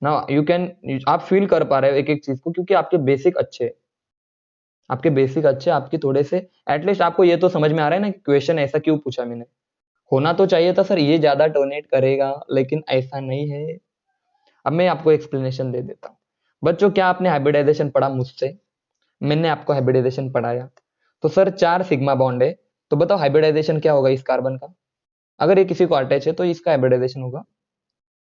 ना you can, आप feel कर पा रहे हो एक एक चीज को, क्योंकि आपके बेसिक अच्छे, आपके बेसिक अच्छे, आपके थोड़े से एटलीस्ट आपको ये तो समझ में आ रहा है ना कि क्वेश्चन ऐसा क्यों पूछा मैंने। होना तो चाहिए था सर ये ज्यादा डोनेट करेगा, लेकिन ऐसा नहीं है। अब मैं आपको एक्सप्लेनेशन दे देता हूँ। बच्चों, क्या आपने हाइब्रिडाइजेशन पढ़ा मुझसे? मैंने आपको हाइब्रिडाइजेशन पढ़ाया। तो सर 4 सिग्मा बॉन्ड है, तो बताओ हाइब्रिडाइजेशन क्या होगा इस कार्बन का? अगर ये किसी को अटैच है तो इसका हाइब्रिडाइजेशन होगा।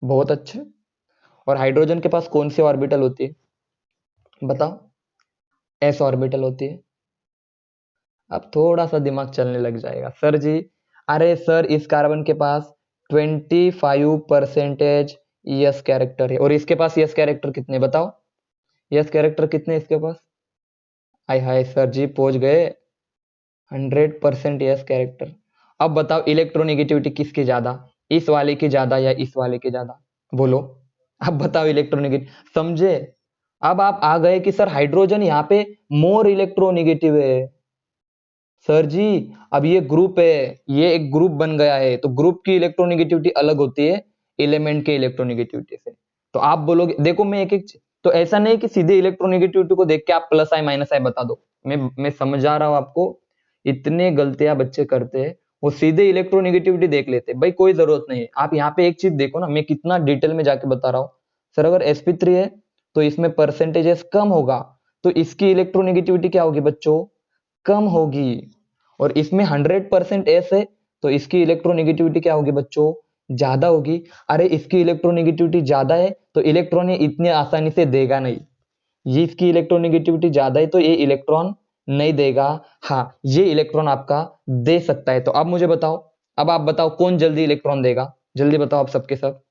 बहुत अच्छे। और हाइड्रोजन के पास कौन सी ऑर्बिटल होती है? बताओ। एस ऑर्बिटल होती है। अब थोड़ा सा दिमाग चलने लग जाएगा सर जी। अरे सर, इस कार्बन के पास 25% यस कैरेक्टर है, और इसके पास यस कैरेक्टर कितने बताओ? यस कैरेक्टर कितने इसके पास? हाय हाय सर जी, पहुंच गए। 100% यस कैरेक्टर। अब बताओ इलेक्ट्रोनेगेटिविटी किसकी ज्यादा? इस वाले की ज्यादा या इस वाले की ज्यादा? बोलो। अब बताओ इलेक्ट्रोनेगेटिव समझे? अब आप आ गए कि सर हाइड्रोजन यहाँ पे मोर इलेक्ट्रोनेगेटिव है। सर जी, अब ये ग्रुप है, ये एक ग्रुप बन गया है, तो ग्रुप की इलेक्ट्रोनेगेटिविटी अलग होती है एलिमेंट के इलेक्ट्रोनेगेटिविटी से। तो आप बोलोगे, देखो मैं एक एक, तो ऐसा नहीं कि सीधे इलेक्ट्रोनेगेटिविटी को देख के आप प्लस आई माइनस आई बता दो। मैं समझा रहा हूं आपको। इतने गलतियां बच्चे करते हैं, वो सीधे इलेक्ट्रोनेगेटिविटी देख लेते हैं। भाई कोई जरूरत नहीं है, आप यहाँ पे एक चीज देखो ना, मैं कितना डिटेल में जाके बता रहा हूँ। सर अगर sp3 है तो इसमें परसेंटेजेस कम होगा, तो इसकी इलेक्ट्रोनेगेटिविटी क्या होगी बच्चों? कम होगी। और इसमें 100% एस है, तो इसकी इलेक्ट्रोनेगेटिविटी क्या होगी बच्चों? ज्यादा होगी। अरे इसकी इलेक्ट्रोनेगेटिविटी ज्यादा है, तो इलेक्ट्रॉन ये इतने आसानी से देगा नहीं। ये इसकी इलेक्ट्रोनेगेटिविटी ज्यादा है, तो ये इलेक्ट्रॉन नहीं देगा। हाँ, ये इलेक्ट्रॉन आपका दे सकता है। तो अब मुझे बताओ, अब आप बताओ कौन जल्दी इलेक्ट्रॉन देगा? जल्दी बताओ आप सबके सब।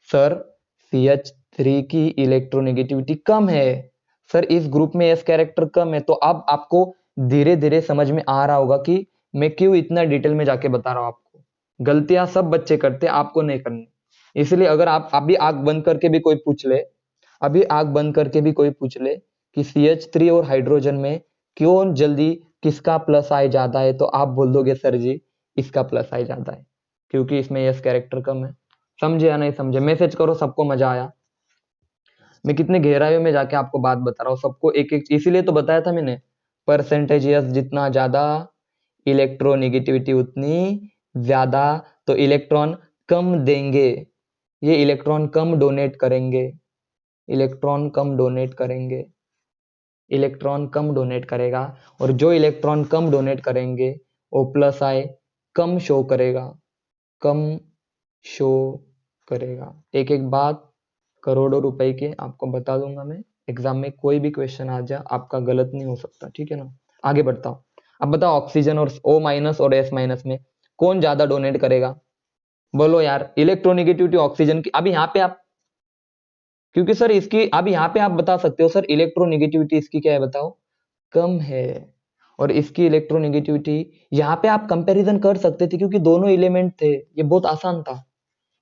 सर CH3 की इलेक्ट्रोनेगेटिविटी कम है। सर इस ग्रुप में एस कैरेक्टर कम है। तो अब आपको धीरे धीरे समझ में आ रहा होगा कि मैं क्यों इतना डिटेल में जाके बता रहा हूं आपको। गलतियां सब बच्चे करते हैं, आपको नहीं करनी। इसलिए अगर आप अभी आंख बंद करके भी कोई पूछ ले, अभी आंख बंद करके भी कोई पूछ ले कि CH3 और हाइड्रोजन में क्यों जल्दी किसका प्लस आई ज्यादा है, तो आप बोल दोगे सर जी इसका प्लस आई ज्यादा है, क्योंकि इसमें यस कैरेक्टर कम है। समझे या नहीं समझे? मैसेज करो सबको मजा आया। मैं कितने गहराइयों में जाके आपको बात बता रहा हूँ, सबको एक एक, इसीलिए तो बताया था मैंने। परसेंटेज यस जितना ज्यादा, इलेक्ट्रोनेगेटिविटी उतनी ज्यादा। तो इलेक्ट्रॉन कम देंगे, ये इलेक्ट्रॉन कम डोनेट करेंगे, इलेक्ट्रॉन कम डोनेट करेंगे, इलेक्ट्रॉन कम डोनेट करेगा। और जो इलेक्ट्रॉन कम डोनेट करेंगे वो प्लस आए कम शो करेगा, कम शो करेगा। एक एक बात करोड़ों रुपए के आपको बता दूंगा मैं। एग्जाम में कोई भी क्वेश्चन आ जाए आपका गलत नहीं हो सकता, ठीक है ना? आगे बढ़ता हूँ। अब बताओ ऑक्सीजन और O माइनस और S माइनस में कौन ज्यादा डोनेट करेगा? बोलो यार। इलेक्ट्रोनेगेटिविटी ऑक्सीजन की, अभी यहाँ पे आप, क्योंकि सर इसकी अब यहाँ पे आप बता सकते हो सर इलेक्ट्रोनेगेटिविटी इसकी क्या है बताओ? कम है। और इसकी इलेक्ट्रोनेगेटिविटी, यहाँ पे आप कंपैरिजन कर सकते थे क्योंकि दोनों एलिमेंट थे, ये बहुत आसान था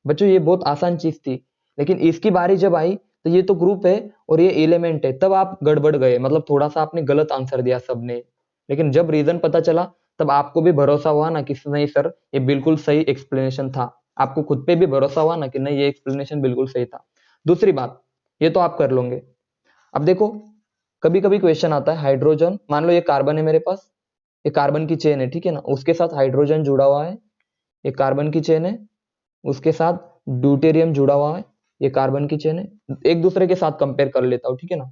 बच्चों, ये बहुत आसान चीज थी। लेकिन इसकी बारी जब आई तो ये तो ग्रुप है और ये एलिमेंट है, तब आप गड़बड़ गए, मतलब थोड़ा सा आपने गलत आंसर दिया सबने। लेकिन जब रीजन पता चला तब आपको भी भरोसा हुआ ना कि नहीं सर ये बिल्कुल सही एक्सप्लेनेशन था। आपको खुद पे भी भरोसा हुआ ना कि नहीं ये एक्सप्लेनेशन बिल्कुल सही था। दूसरी बात, ये तो आप कर लोगे। अब देखो, कभी कभी क्वेश्चन आता है हाइड्रोजन, मान लो ये कार्बन है मेरे पास, ये कार्बन की चेन है, ठीक है ना? उसके साथ हाइड्रोजन जुड़ा हुआ है, ये कार्बन की चेन है। उसके साथ ड्यूटेरियम जुड़ा हुआ है, ये कार्बन की चेन है। एक दूसरे के साथ कंपेयर कर लेता हूं, ठीक है ना?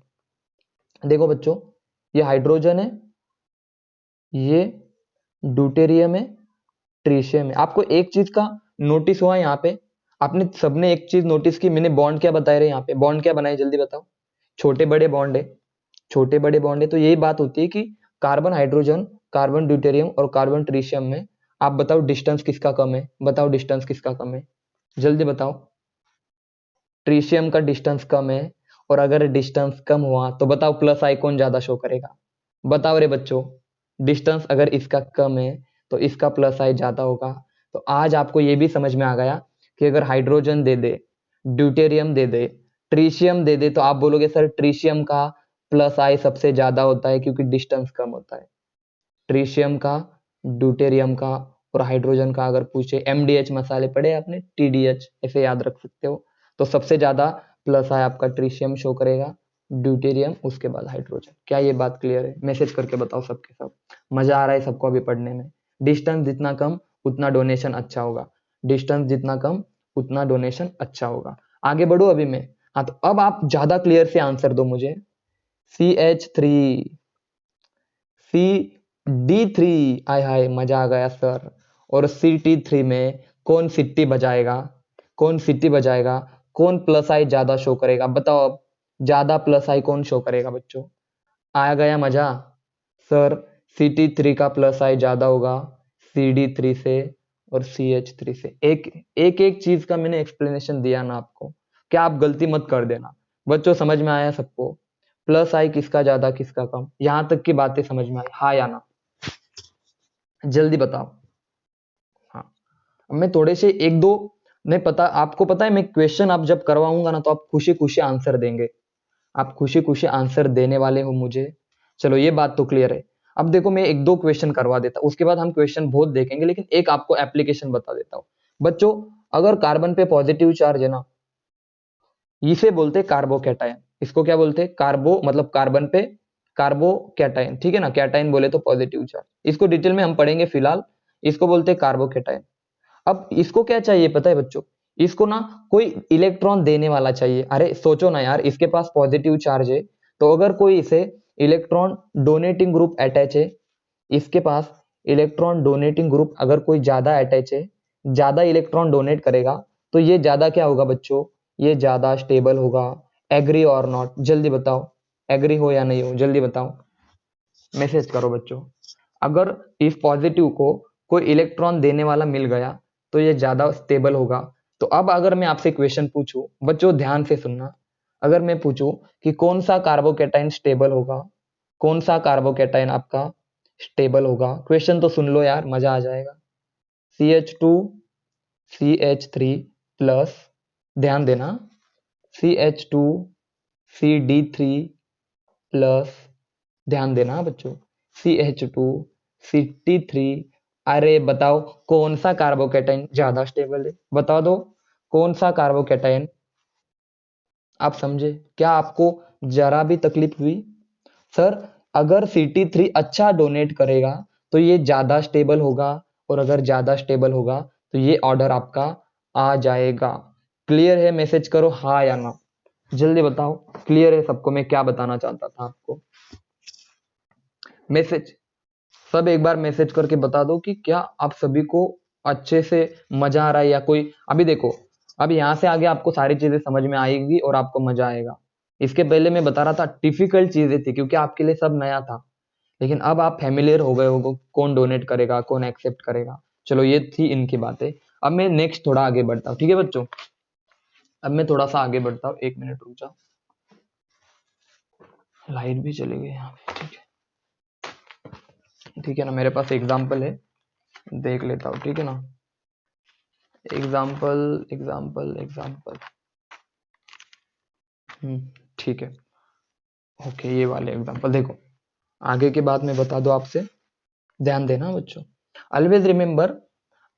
देखो बच्चों, ये हाइड्रोजन है, ये ड्यूटेरियम है, ट्रीशियम है। आपको एक चीज का नोटिस हुआ यहाँ पे? आपने सबने एक चीज नोटिस की, मैंने बॉन्ड क्या बताए रहे यहाँ पे? बॉन्ड क्या बनाए जल्दी बताओ? छोटे बड़े बॉन्ड है, छोटे बड़े बॉन्ड है। तो यही बात होती है कि कार्बन हाइड्रोजन, कार्बन ड्यूटेरियम और कार्बन ट्रीशियम में आप बताओ डिस्टेंस किसका कम है? बताओ डिस्टेंस किसका कम है? जल्दी बताओ। ट्रीशियम का डिस्टेंस कम है। और अगर डिस्टेंस कम हुआ तो बताओ प्लस आइकॉन ज्यादा शो करेगा। बताओ रे बच्चों, डिस्टेंस अगर इसका कम है तो इसका प्लस आई ज्यादा होगा। तो आज आपको ये भी समझ में आ गया कि अगर हाइड्रोजन दे दे, ड्यूटेरियम दे दे, ट्रीशियम दे दे, तो आप बोलोगे सर ट्रीशियम का प्लस आई सबसे ज्यादा होता है क्योंकि डिस्टेंस कम होता है। ट्रीशियम का, ड्यूटेरियम का और हाइड्रोजन का अगर पूछे, MDH मसाले पढ़े आपने? TDH ऐसे याद रख सकते हो। तो सबसे ज्यादा प्लस आई आपका ट्रिशियम शो करेगा, ड्यूटेरियम, उसके बाद हाइड्रोजन। क्या ये बात क्लियर है? मैसेज करके बताओ सबके सब। मजा आ रहा है सबको अभी पढ़ने में? डिस्टेंस जितना कम उतना डोनेशन अच्छा होगा, डिस्टेंस जितना कम उतना डोनेशन अच्छा होगा। आगे बढ़ो अभी मैं। हाँ, तो अब आप ज्यादा क्लियर से आंसर दो मुझे। CH3, CD3, आय हाय मजा आ गया सर। और CT3 में कौन सिटी बजाएगा, कौन सिटी बजाएगा, कौन प्लस आई ज्यादा शो करेगा? बताओ अब, ज्यादा प्लस आई कौन शो करेगा बच्चों? आ गया मजा? सर CT3 का प्लस आई ज्यादा होगा CD3 से और CH3 से। एक एक एक चीज का मैंने एक्सप्लेनेशन दिया ना आपको, क्या आप गलती मत कर देना बच्चों। समझ में आया सबको? प्लस आई किसका ज्यादा किसका कम, यहां तक की बातें समझ में आई? हाँ या ना? जल्दी बताओ। हाँ, अब मैं थोड़े से एक दो, नहीं पता आपको, पता है मैं क्वेश्चन आप जब करवाऊंगा ना तो आप खुशी खुशी आंसर देंगे, आप खुशी खुशी आंसर देने वाले हो मुझे। चलो ये बात तो क्लियर है। अब देखो मैं एक दो क्वेश्चन करवा देता हूं, उसके बाद हम क्वेश्चन बहुत देखेंगे, लेकिन एक आपको एप्लीकेशन बता देता हूं बच्चों। अगर कार्बन पे पॉजिटिव चार्ज है ना, इसे बोलते हैं कार्बोकैटायन। इसको क्या बोलते हैं? कार्बो मतलब कार्बन पे कार्बोकैटायन, ठीक है ना? कैटायन बोले तो पॉजिटिव चार्ज। इसको डिटेल में हम पढ़ेंगे, फिलहाल इसको बोलते हैं कार्बोकैटायन। अब इसको क्या चाहिए पता है बच्चों? इसको ना कोई इलेक्ट्रॉन देने वाला चाहिए। अरे सोचो ना यार, इसके पास पॉजिटिव चार्ज है, तो अगर कोई इसे इलेक्ट्रॉन डोनेटिंग ग्रुप अटैच है, इसके पास इलेक्ट्रॉन डोनेटिंग ग्रुप अगर कोई ज्यादा अटैच है, ज्यादा इलेक्ट्रॉन डोनेट करेगा, तो ये ज्यादा क्या होगा बच्चों? ये ज्यादा स्टेबल होगा। एग्री और नॉट? जल्दी बताओ, एग्री हो या नहीं हो? जल्दी बताओ, मैसेज करो बच्चों। अगर इस पॉजिटिव को कोई इलेक्ट्रॉन देने वाला मिल गया तो ये ज्यादा स्टेबल होगा। तो अब अगर मैं आपसे क्वेश्चन पूछूं बच्चों, ध्यान से सुनना। अगर मैं पूछूं कि कौन सा कार्बोकैटायन स्टेबल होगा, कौन सा कार्बोकैटायन आपका स्टेबल होगा, क्वेश्चन तो सुन लो यार, मजा आ जाएगा। CH2 CH3 प्लस, ध्यान देना, CH2 CD3 प्लस, ध्यान देना बच्चों, CH2 CT3। अरे बताओ कौन सा कार्बोकैटायन ज्यादा स्टेबल है? बता दो कौन सा कार्बोकैटायन। आप समझे? क्या आपको जरा भी तकलीफ हुई? सर अगर CT3 अच्छा डोनेट करेगा तो ये ज्यादा स्टेबल होगा, और अगर ज्यादा स्टेबल होगा तो ये ऑर्डर आपका आ जाएगा। क्लियर है? मैसेज करो हाँ या ना, जल्दी बताओ। क्लियर है सबको मैं क्या बताना चाहता था आपको? मैसेज, सब एक बार मैसेज करके बता दो कि क्या आप सभी को अच्छे से मजा आ रहा है, या कोई अभी देखो, अब यहाँ से आगे आपको सारी चीजें समझ में आएगी और आपको मजा आएगा। इसके पहले मैं बता रहा था डिफिकल्ट चीजें थी क्योंकि आपके लिए सब नया था, लेकिन अब आप फैमिलियर हो गए हो, कौन डोनेट करेगा कौन एक्सेप्ट करेगा। चलो ये थी इनकी बातें। अब मैं नेक्स्ट थोड़ा आगे बढ़ता हूँ, ठीक है बच्चों? अब मैं थोड़ा सा आगे बढ़ता हूँ, एक मिनट रुक जाओ, लाइट भी चली गई यहाँ पे, ठीक है, ठीक है ना? मेरे पास एग्जाम्पल है, देख लेता हूँ, ठीक है ना? एग्जाम्पल एग्जाम्पल एग्जाम्पल, ठीक है, ओके, ये वाले एग्जाम्पल देखो। आगे की बात मैं बता दो आपसे, ध्यान देना बच्चों। ऑलवेज रिमेंबर,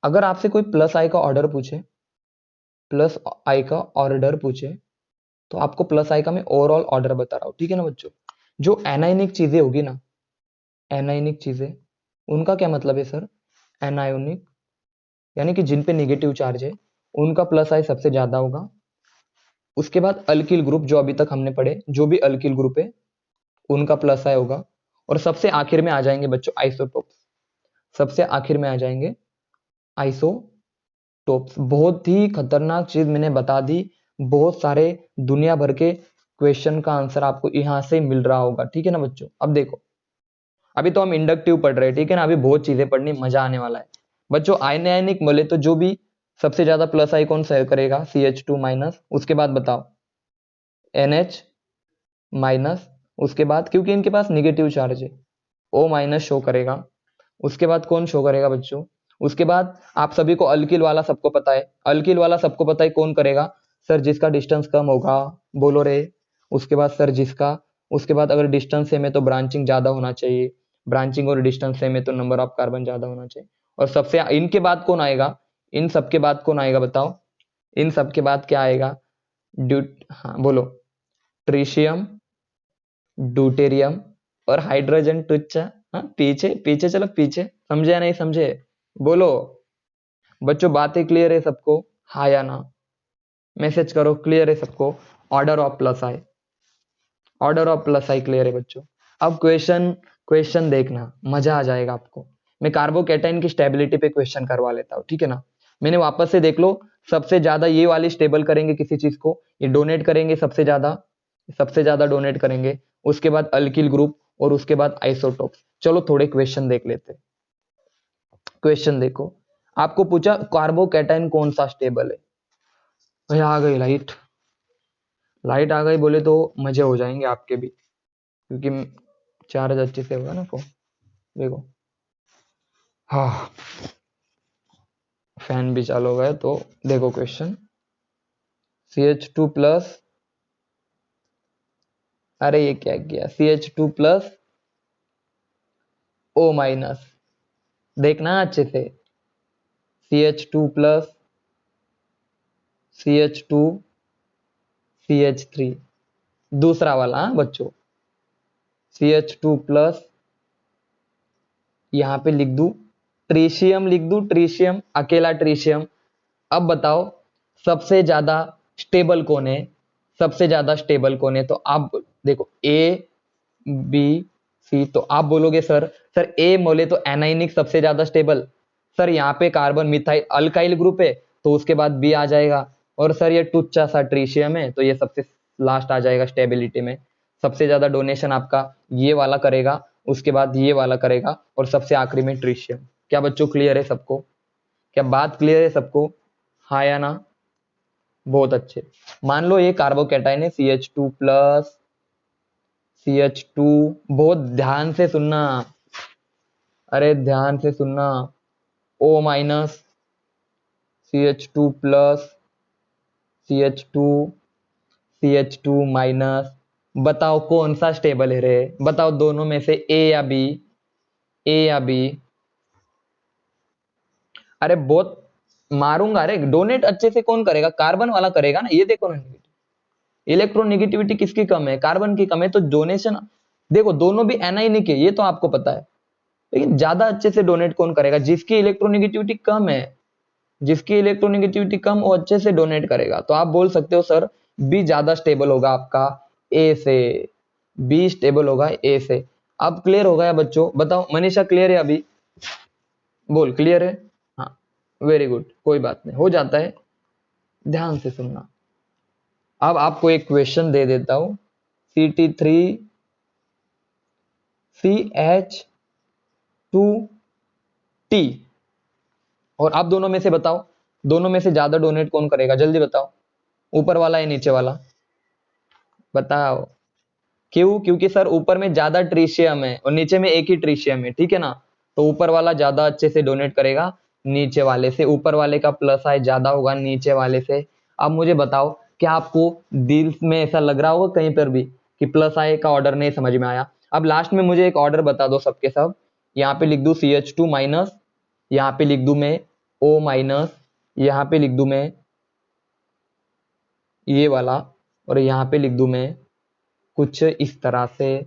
अगर आपसे कोई प्लस आई का ऑर्डर पूछे, प्लस आई का ऑर्डर पूछे, तो आपको प्लस आई का मैं ओवरऑल ऑर्डर बता रहा हूँ, ठीक है ना बच्चों? जो एनायनिक चीजें होगी ना, एनायनिक चीजें, उनका क्या मतलब है सर? एनायोनिक यानी कि जिन पे निगेटिव चार्ज है उनका प्लस आई सबसे ज्यादा होगा। उसके बाद अल्किल ग्रुप, जो अभी तक हमने पढ़े, जो भी अल्किल ग्रुप है उनका प्लस आई होगा। और सबसे आखिर में आ जाएंगे बच्चों आइसोटोप्स, सबसे आखिर में आ जाएंगे आइसोटोप्स। बहुत ही खतरनाक चीज मैंने बता दी, बहुत सारे दुनिया भर के क्वेश्चन का आंसर आपको यहां से मिल रहा होगा, ठीक है ना बच्चों? अब देखो, अभी तो हम इंडक्टिव पढ़ रहे हैं, ठीक है ना? अभी बहुत चीजें पढ़नी, मजा आने वाला है बच्चों। आयनिक बोले तो जो भी सबसे ज्यादा प्लस आई कौन शेयर करेगा? CH2 माइनस, उसके बाद बताओ NH माइनस, उसके बाद क्योंकि इनके पास निगेटिव चार्ज है O माइनस शो करेगा। उसके बाद कौन शो करेगा बच्चों? उसके बाद आप सभी को अल्किल वाला सबको पता है, अल्किल वाला सबको पता है कौन करेगा? सर जिसका डिस्टेंस कम होगा, बोलो रे। उसके बाद सर जिसका, उसके बाद अगर डिस्टेंस सेम है तो ब्रांचिंग ज्यादा होना चाहिए, ब्रांचिंग और डिस्टेंस सेम है तो नंबर ऑफ कार्बन ज्यादा होना चाहिए। और सबसे इनके बाद कौन आएगा? इन सबके बाद कौन आएगा बताओ? इन सबके बाद क्या आएगा? हाँ बोलो। ट्रिशियम, ड्यूटेरियम और हाइड्रोजन टुच्चा। हाँ पीछे पीछे चलो, पीछे समझे या नहीं समझे, बोलो। बच्चों बातें क्लियर है सबको, हाँ या ना? मैसेज करो क्लियर है सबको। Order of plus I, order of plus I clear है बच्चों। अब क्वेश्चन, क्वेश्चन देखना मजा आ जाएगा आपको। मैं कार्बोकैटाइन की स्टेबिलिटी पे क्वेश्चन करवा लेता हूँ, ठीक है ना। मैंने वापस से देख लो, सबसे ज्यादा ये वाली स्टेबल करेंगे किसी चीज को, ये डोनेट करेंगे सबसे ज्यादा, सबसे ज्यादा डोनेट करेंगे। उसके बाद अल्किल ग्रुप और उसके बाद आइसोटोप्स। चलो थोड़े क्वेश्चन देख लेते हैं। क्वेश्चन देखो, आपको पूछा कार्बोकैटाइन कौन सा स्टेबल है। भाई आ गई लाइट, लाइट आ गई बोले तो मजे हो जाएंगे आपके भी, क्योंकि चार्ज अच्छे से होगा ना फोन। देखो, हाँ फैन भी चालू हो गया तो देखो क्वेश्चन। CH2 प्लस, अरे ये क्या किया, CH2 प्लस O माइनस, देखना अच्छे से। CH2 प्लस CH2 CH3, दूसरा वाला हाँ बच्चों। CH2 प्लस, यहाँ पे लिख दू ट्रीशियम, लिख दू ट्रीशियम, अकेला ट्रीशियम। अब बताओ सबसे ज्यादा स्टेबल कौन है, सबसे ज्यादा स्टेबल कौन है। तो आप देखो ए बी सी, तो आप बोलोगे सर, सर ए बोले तो एनाइनिक सबसे ज्यादा स्टेबल। सर यहाँ पे कार्बन मिथाइल अल्काइल ग्रुप है तो उसके बाद बी आ जाएगा। और सर ये टुच्चा सा ट्रीशियम है तो ये सबसे लास्ट आ जाएगा स्टेबिलिटी में। सबसे ज्यादा डोनेशन आपका ये वाला करेगा, उसके बाद ये वाला करेगा और सबसे आखिरी में ट्रीशियम। क्या बच्चों क्लियर है सबको, क्या बात क्लियर है सबको, हाँ या ना? बहुत अच्छे। मान लो ये कार्बोकैटाइन है CH2 प्लस CH2, बहुत ध्यान से सुनना, अरे ध्यान से सुनना। O minus CH2 plus CH2 CH2 minus. बताओ कौन सा स्टेबल है रे, बताओ दोनों में से ए या बी, ए या बी। अरे बहुत मारूंगा रे, डोनेट अच्छे से कौन करेगा, कार्बन वाला करेगा ना। ये देखो ना, इलेक्ट्रोनेगेटिविटी किसकी कम है, कार्बन की कम है, तो डोनेशन देखो दोनों भी एनाइनिक है ये तो आपको पता है। लेकिन ज्यादा अच्छे से डोनेट कौन करेगा, जिसकी इलेक्ट्रोनेगेटिविटी कम है, जिसकी इलेक्ट्रोनेगेटिविटी कम वो अच्छे से डोनेट करेगा। तो आप बोल सकते हो सर बी ज्यादा स्टेबल होगा आपका ए से, बी स्टेबल होगा ए से। अब क्लियर हो गया बच्चों, बताओ मनीषा क्लियर है अभी, बोल क्लियर है। हाँ वेरी गुड, कोई बात नहीं हो जाता है, ध्यान से सुनना। अब आपको एक क्वेश्चन दे देता हूं, CT3CH2T, और आप दोनों में से बताओ, दोनों में से ज्यादा डोनेट कौन करेगा, जल्दी बताओ, ऊपर वाला या नीचे वाला, बताओ। क्यों, क्योंकि सर ऊपर में ज्यादा ट्रीशियम है और नीचे में एक ही ट्रीशियम है, ठीक है ना। तो ऊपर वाला ज्यादा अच्छे से डोनेट करेगा नीचे वाले से, ऊपर वाले का प्लस आई ज्यादा होगा नीचे वाले से। अब मुझे बताओ, क्या आपको दिल में ऐसा लग रहा होगा कहीं पर भी कि प्लस आई का ऑर्डर नहीं समझ में आया? अब लास्ट में मुझे एक ऑर्डर बता दो सबके सब। यहाँ पे लिख दू CH2 माइनस, यहाँ पे लिख दू मैं O माइनस, यहाँ पे लिख दू मैं ये वाला, और यहाँ पे लिख दूं मैं कुछ इस तरह से।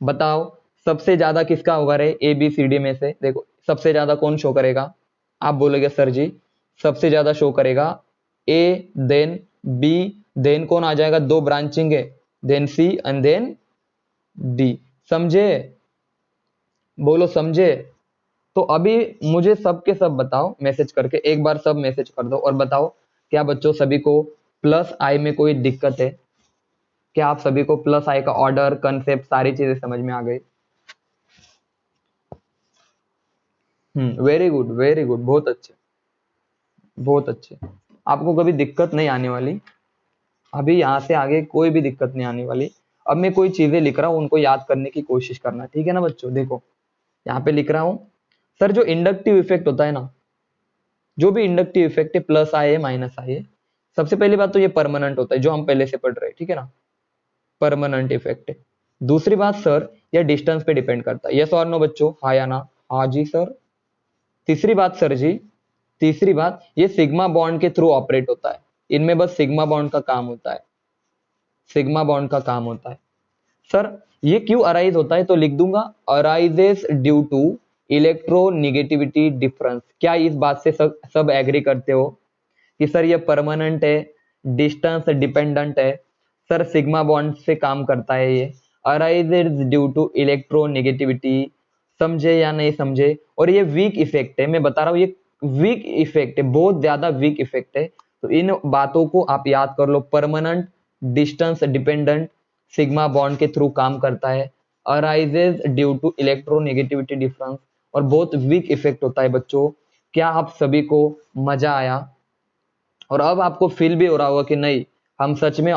बताओ सबसे ज्यादा किसका होगा रे, ABCD में से देखो सबसे ज्यादा कौन शो करेगा। आप बोलोगे सर जी सबसे ज्यादा शो करेगा A, देन B, देन कौन आ जाएगा, दो ब्रांचिंग है, then C and then D। समझे, बोलो समझे। तो अभी मुझे सब के सब बताओ मैसेज करके, एक बार सब मैसेज कर दो और बताओ क्या बच्चों सभी को प्लस आई में कोई दिक्कत है, क्या आप सभी को प्लस आई का ऑर्डर कंसेप्ट सारी चीजें समझ में आ गई? वेरी गुड वेरी गुड, बहुत अच्छे बहुत अच्छे। आपको कभी दिक्कत नहीं आने वाली, अभी यहाँ से आगे कोई भी दिक्कत नहीं आने वाली। अब मैं कोई चीजें लिख रहा हूँ उनको याद करने की कोशिश करना, ठीक है ना बच्चों। देखो यहाँ पे लिख रहा हूँ, सर जो इंडक्टिव इफेक्ट होता है ना, जो भी इंडक्टिव इफेक्ट है प्लस आई है माइनस आई है, सबसे पहली बात तो ये परमानेंट होता है जो हम पहले से पढ़ रहे हैं, ठीक है ना, परमानेंट इफेक्ट है। दूसरी बात सर यह डिस्टेंस पे डिपेंड करता है, यस और नो बच्चों, हाँ या ना? हाँ जी सर। तीसरी बात सर जी, तीसरी बात ये सिग्मा बॉन्ड के थ्रू ऑपरेट होता है, इनमें बस सिग्मा बॉन्ड का काम होता है, सिग्मा बॉन्ड का काम होता है। सर ये क्यों अराइज होता है, तो लिख दूंगा arises due to electronegativity difference. क्या इस बात से सब एग्री करते हो कि सर ये परमानेंट है, डिस्टेंस डिपेंडेंट है? सर सिग्मा बॉन्ड से काम करता है ये, अराइजेस ड्यू टू इलेक्ट्रोनिगेटिविटी। समझे या नहीं समझे? और ये वीक इफेक्ट है, मैं बता रहा हूँ ये वीक इफेक्ट है, बहुत ज्यादा वीक इफेक्ट है। तो इन बातों को आप याद कर लो, permanent, distance dependent, sigma bond के थ्रू काम करता है, arises due to electronegativity difference, और बहुत वीक इफेक्ट होता है बच्चों। क्या आप सभी को मजा आया? और अब आपको फील भी हो रहा होगा कि नहीं, हम सच में